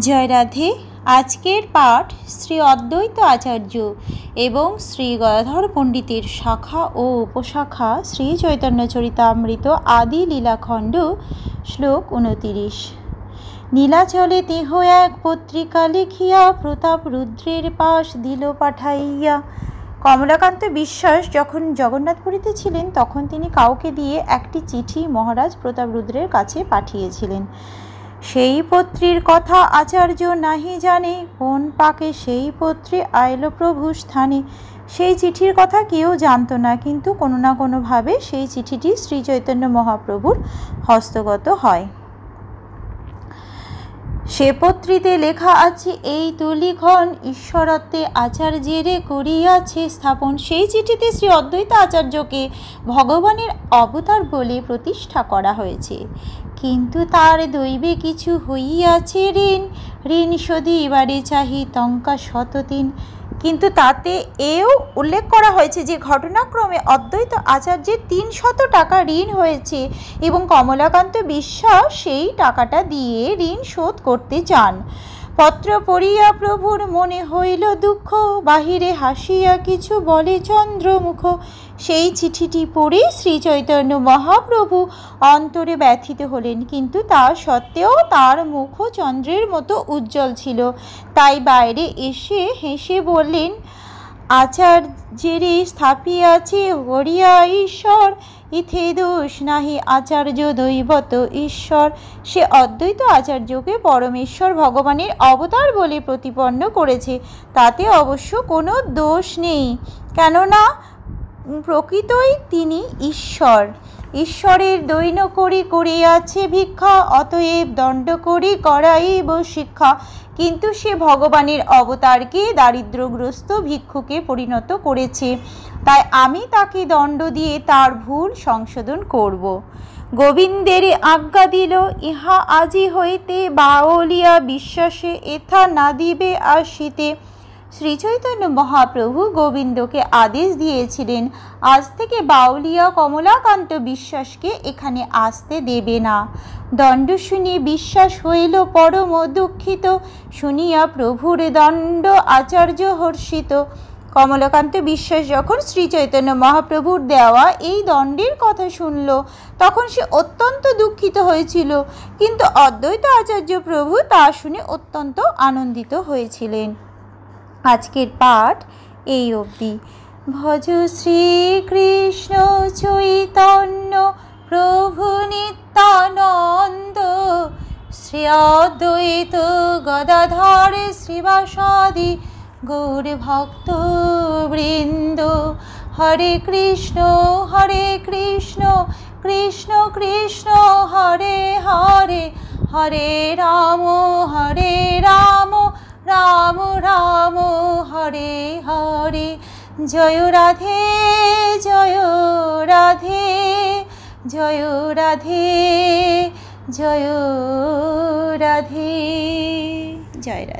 জয় রাধে। আজকের পাঠ শ্রী অদ্বৈত আচার্য এবং শ্রী গদাধর পণ্ডিতের শাখা ও উপশাখা শ্রী চৈতন্য চরিতামৃত আদি লীলাখণ্ড, শ্লোক 29। নীলাচলে তেহ এক পত্রিকা লিখিয়া প্রতাপ রুদ্রের পাশ দিল পাঠাইয়া। কমলাকান্ত বিশ্বাস যখন জগন্নাথপুরীতে ছিলেন তখন তিনি কাউকে দিয়ে একটি চিঠি মহারাজ প্রতাপ রুদ্রের কাছে পাঠিয়েছিলেন। সেই পত্রীর কথা আচার্য নাহি জানে, কোন পাকে সেই পত্রে আইল প্রভু স্থানে। সেই চিঠির কথা কেউ জানত না, কিন্তু কোনো না কোনোভাবে সেই চিঠিটি শ্রী চৈতন্য মহাপ্রভুর হস্তগত হয়। সে পত্রিতে লেখা আছে এই তুলিখন, ঈশ্বরত্বে আচার্যের করিয়াছে স্থাপন। সেই চিঠিতে শ্রী অদ্বৈত আচার্যকে ভগবানের অবতার বলে প্রতিষ্ঠা করা হয়েছে, কিন্তু তার দৈবে কিছু হইয়াছে ঋণ শোধিবারে চাহি টঙ্কা 103। কিন্তু তাতে এও উল্লেখ করা হয়েছে যে ঘটনাক্রমে অদ্বৈত আচার্যের 300 টাকা ঋণ হয়েছে এবং কমলাকান্ত বিশ্বাস সেই টাকাটা দিয়ে ঋণ শোধ করতে চান। পত্র পড়িয়া প্রভুর মনে হইল দুঃখ, বাহিরে হাসিয়া কিছু বলে চন্দ্রমুখ। সেই চিঠিটি পড়ে শ্রী চৈতন্য মহাপ্রভু অন্তরে ব্যথিত হলেন, কিন্তু তা সত্ত্বেও তার মুখ চন্দ্রের মতো উজ্জ্বল ছিল। তাই বাইরে এসে হেসে বললেন, আচার্যেরে স্থাপিয়াছে হরিয়া ঈশ্বর, ইথে দোষ নাহি আচার্য দৈবত ঈশ্বর। সে অদ্বৈত আচার্যকে পরমেশ্বর ভগবানের অবতার বলে প্রতিপন্ন করেছে, তাতে অবশ্য কোনো দোষ নেই, কেননা প্রকৃতই তিনি ঈশ্বর। ঈশ্বরের দৈন করি করিয়াছে ভিক্ষা, অতএব দণ্ড করি করাইব শিক্ষা। কিন্তু সে ভগবানের অবতারকে দারিদ্র্যগ্রস্ত ভিক্ষুকে পরিণত করেছে, তাই আমি তাকে দণ্ড দিয়ে তার ভুল সংশোধন করব। গোবিন্দের আজ্ঞা দিল, ইহা আজি হইতে বাউলিয়া বিশ্বাসে এথা না দিবে আসিতে। শ্রী চৈতন্য মহাপ্রভু গোবিন্দকে আদেশ দিয়েছিলেন, আজ থেকে বাউলিয়া কমলাকান্ত বিশ্বাসকে এখানে আসতে দেবে না। দণ্ড শুনে বিশ্বাস হইল পরম দুঃখিত, শুনিয়া প্রভুর দণ্ড আচার্য হর্ষিত। কমলাকান্ত বিশ্বাস যখন শ্রী চৈতন্য মহাপ্রভুর দেওয়া এই দণ্ডের কথা শুনল তখন সে অত্যন্ত দুঃখিত হয়েছিল, কিন্তু অদ্বৈত আচার্য প্রভু তা শুনে অত্যন্ত আনন্দিত হয়েছিলেন। আজকের পাঠ এই অবধি। ভজ শ্রীকৃষ্ণ চৈতন্য প্রভু নিত্যানন্দ, শ্রী অদ্বৈত গদাধর শ্রীবাসাদি গৌর ভক্ত বৃন্দ। হরে কৃষ্ণ কৃষ্ণ কৃষ্ণ হরে হরে, হরে রাম রাম রাম হরে হরে। জয় রাধে জয় রাধে, জয় রাধে জয় রাধে, জয় রাধে।